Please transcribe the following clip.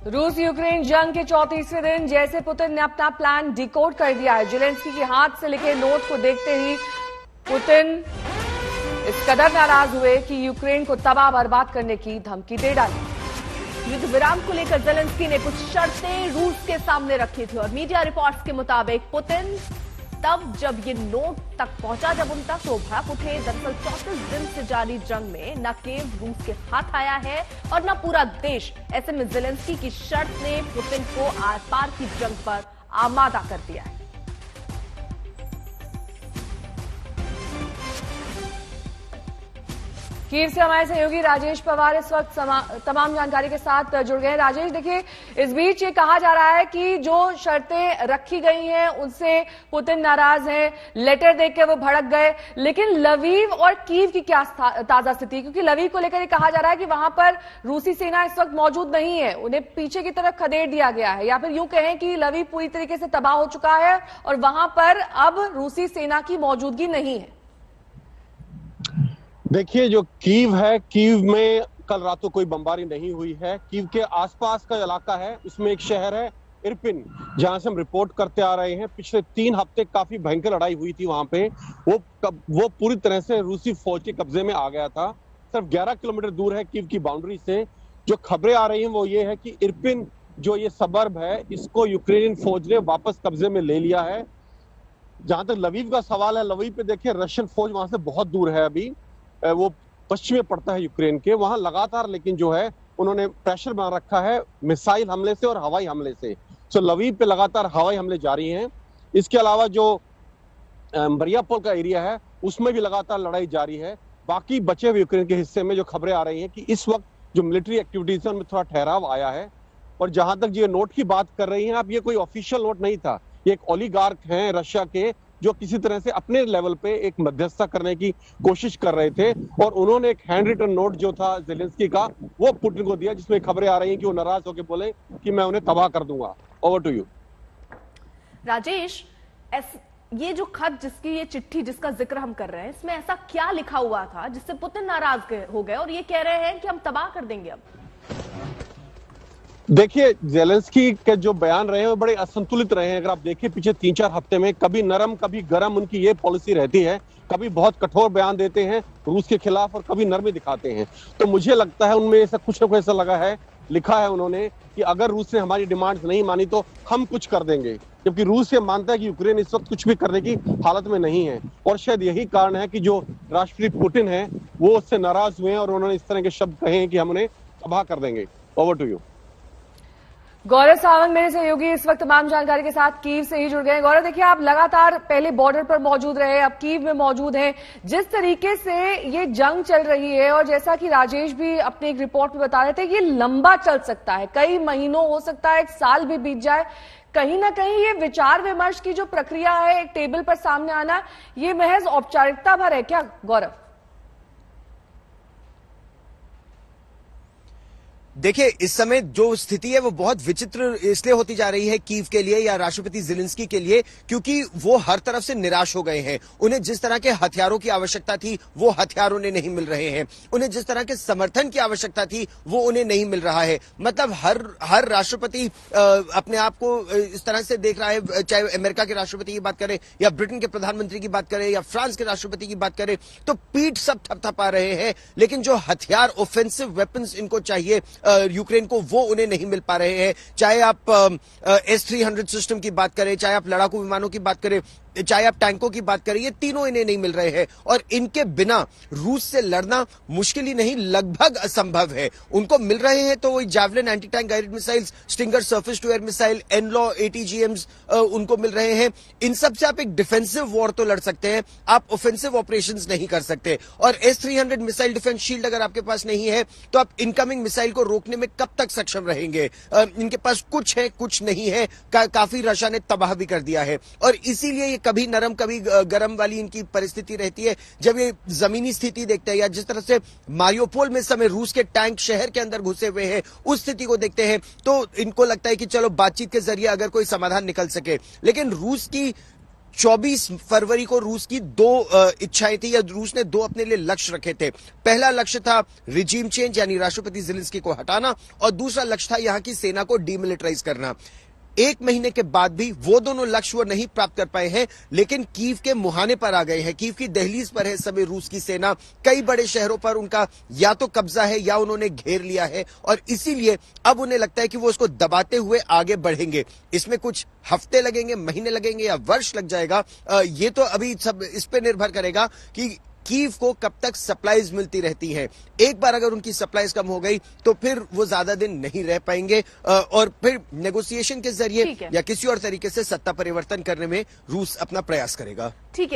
रूस यूक्रेन जंग के 34वें दिन जैसे पुतिन ने अपना प्लान डिकोड कर दिया है। जेलेंस्की के हाथ से लिखे नोट को देखते ही पुतिन इस कदर नाराज हुए कि यूक्रेन को तबाह बर्बाद करने की धमकी दे डाली। युद्ध विराम को लेकर जेलेंस्की ने कुछ शर्तें रूस के सामने रखी थी और मीडिया रिपोर्ट्स के मुताबिक पुतिन तब जब ये नोट तक पहुंचा, जब उन तक तो भड़क उठे। दरअसल 34 दिन से जारी जंग में न केवल रूस के हाथ आया है और न पूरा देश। ऐसे में जेलेंस्की की शर्त ने पुतिन को आर पार की जंग पर आमादा कर दिया है। कीव से हमारे सहयोगी राजेश पवार इस वक्त तमाम जानकारी के साथ जुड़ गए हैं। राजेश, देखिए, इस बीच ये कहा जा रहा है कि जो शर्तें रखी गई हैं उनसे पुतिन नाराज हैं, लेटर देख के वो भड़क गए। लेकिन लवीव और कीव की क्या ताजा स्थिति? क्योंकि लवीव को लेकर ये कहा जा रहा है कि वहां पर रूसी सेना इस वक्त मौजूद नहीं है, उन्हें पीछे की तरफ खदेड़ दिया गया है, या फिर यूं कहें कि लवीव पूरी तरीके से तबाह हो चुका है और वहां पर अब रूसी सेना की मौजूदगी नहीं है। देखिए, जो कीव है, कीव में कल रात को कोई बमबारी नहीं हुई है। कीव के आसपास का इलाका है, उसमें एक शहर है इरपिन, जहां से हम रिपोर्ट करते आ रहे हैं। पिछले 3 हफ्ते काफी भयंकर लड़ाई हुई थी वहां पे। वो पूरी तरह से रूसी फौज के कब्जे में आ गया था। सिर्फ 11 किलोमीटर दूर है कीव की बाउंड्री से। जो खबरें आ रही हैं वो ये है कि इरपिन जो ये सबर्ब है, इसको यूक्रेनियन फौज ने वापस कब्जे में ले लिया है। जहां तक लवीव का सवाल है, लवीव पे देखिए रशियन फौज वहां से बहुत दूर है। अभी वो पश्चिम में पड़ता है यूक्रेन के। वहां लगातार लेकिन जो है उन्होंने प्रेशर बना रखा है मिसाइल हमले से और हवाई हमले से। सो लवीव पे लगातार हवाई हमले जारी हैं। इसके अलावा जो मरियापोल का एरिया है उसमें भी लगातार लड़ाई जारी है। बाकी बचे हुए यूक्रेन के हिस्से में जो खबरें आ रही हैं कि इस वक्त जो मिलिट्री एक्टिविटीज है उनमें थोड़ा ठहराव आया है। और जहां तक ये नोट की बात कर रही हैं आप, ये कोई ऑफिशियल नोट नहीं था। ये एक ओलिगार्क हैं रशिया के, जो किसी तरह से अपने लेवल पे एक मध्यस्थता करने की कोशिश कर रहे थे, और उन्होंने एक हैंड रिटन नोट जो था जेलेंस्की का वो पुतिन को दिया, जिसमें खबरें आ रही हैं कि वो नाराज होकर बोले कि मैं उन्हें तबाह कर दूंगा। Over to you Rajesh. ये जो खत, जिसकी ये चिट्ठी जिसका जिक्र हम कर रहे हैं, इसमें ऐसा क्या लिखा हुआ था जिससे पुतिन नाराज हो गए और ये कह रहे हैं कि हम तबाह कर देंगे अब? देखिए, जेलेंस्की के जो बयान रहे हैं वो बड़े असंतुलित रहे हैं। अगर आप देखिए पिछले 3-4 हफ्ते में कभी नरम कभी गरम उनकी ये पॉलिसी रहती है। कभी बहुत कठोर बयान देते हैं रूस के खिलाफ और कभी नरमी दिखाते हैं। तो मुझे लगता है उनमें ऐसा कुछ ना कुछ ऐसा लगा है, लिखा है उन्होंने कि अगर रूस ने हमारी डिमांड्स नहीं मानी तो हम कुछ कर देंगे। जबकि रूस ये मानता है कि यूक्रेन इस वक्त कुछ भी करने की हालत में नहीं है। और शायद यही कारण है कि जो राष्ट्रपति पुतिन है वो उससे नाराज हुए हैं और उन्होंने इस तरह के शब्द कहे हैं कि हम उन्हें तबाह कर देंगे। Over to you. Gaurav Sawant मेरे सहयोगी इस वक्त तमाम जानकारी के साथ कीव से ही जुड़ गए हैं। गौरव, देखिए, आप लगातार पहले बॉर्डर पर मौजूद रहे, अब कीव में मौजूद हैं। जिस तरीके से ये जंग चल रही है और जैसा कि राजेश भी अपने एक रिपोर्ट में बता रहे थे, ये लंबा चल सकता है, कई महीनों, हो सकता है 1 साल भी बीत जाए। कहीं ना कहीं ये विचार विमर्श की जो प्रक्रिया है, एक टेबल पर सामने आना, ये महज औपचारिकता भर है क्या गौरव? देखिए, इस समय जो स्थिति है वो बहुत विचित्र इसलिए होती जा रही है कीव के लिए या राष्ट्रपति जेलेंस्की के लिए, क्योंकि वो हर तरफ से निराश हो गए हैं। उन्हें जिस तरह के हथियारों की आवश्यकता थी वो हथियार उन्हें नहीं मिल रहे हैं। उन्हें जिस तरह के समर्थन की आवश्यकता थी वो उन्हें नहीं मिल रहा है। मतलब हर राष्ट्रपति अपने आप को इस तरह से देख रहा है, चाहे अमेरिका के राष्ट्रपति की बात करें या ब्रिटेन के प्रधानमंत्री की बात करें या फ्रांस के राष्ट्रपति की बात करें, तो पीठ सब थपथपा रहे हैं। लेकिन जो हथियार, ऑफेंसिव वेपन्स इनको चाहिए यूक्रेन को, वो उन्हें नहीं मिल पा रहे हैं। चाहे आप S-300 सिस्टम की बात करें, चाहे आप लड़ाकू विमानों की बात करें, चाहे आप टैंकों की बात करें, ये तीनों इन्हें नहीं मिल रहे हैं। और इनके बिना रूस से लड़ना मुश्किल ही नहीं, लगभग असंभव है। उनको मिल रहे हैं तो वही javelin anti tank guided missiles, stinger surface to air missile, एनलॉ ATGMs उनको मिल रहे हैं। इन सब से आप एक डिफेंसिव वॉर तो लड़ सकते हैं, आप ऑफेंसिव ऑपरेशंस नहीं कर सकते। और S-300 मिसाइल डिफेंस शील्ड अगर आपके पास नहीं है तो आप इनकमिंग मिसाइल को रोकने में कब तक सक्षम रहेंगे? इनके पास कुछ है, कुछ नहीं है। काफी रशिया ने तबाह भी कर दिया है। और इसीलिए ये कभी नरम कभी गरम वाली इनकी परिस्थिति रहती है। जब ये जमीनी स्थिति देखते हैं या जिस तरह से मारियोपोल में समय रूस के टैंक शहर के अंदर घुसे हुए हैं, उस स्थिति को देखते हैं तो इनको लगता है कि चलो बातचीत के जरिए अगर कोई समाधान निकल सके। लेकिन रूस की 24 फरवरी को रूस की दो इच्छाएं थी, या रूस ने दो अपने लिए लक्ष्य रखे थे। पहला लक्ष्य था रिजीम चेंज यानी राष्ट्रपति ज़ेलेंस्की को हटाना, और दूसरा लक्ष्य था यहां की सेना को डीमिलिटराइज करना। 1 महीने के बाद भी वो दोनों लक्ष्य वो नहीं प्राप्त कर पाए हैं, लेकिन कीव के मुहाने पर आ गए हैं। कीव की दहलीज पर है इस समय रूस की सेना। कई बड़े शहरों पर उनका या तो कब्जा है या उन्होंने घेर लिया है, और इसीलिए अब उन्हें लगता है कि वो उसको दबाते हुए आगे बढ़ेंगे। इसमें कुछ हफ्ते लगेंगे, महीने लगेंगे या वर्ष लग जाएगा, ये तो अभी सब इस पे निर्भर करेगा कि कीव को कब तक सप्लाईज मिलती रहती हैं। एक बार अगर उनकी सप्लाईज कम हो गई तो फिर वो ज्यादा दिन नहीं रह पाएंगे, और फिर नेगोशिएशन के जरिए या किसी और तरीके से सत्ता परिवर्तन करने में रूस अपना प्रयास करेगा। ठीक है।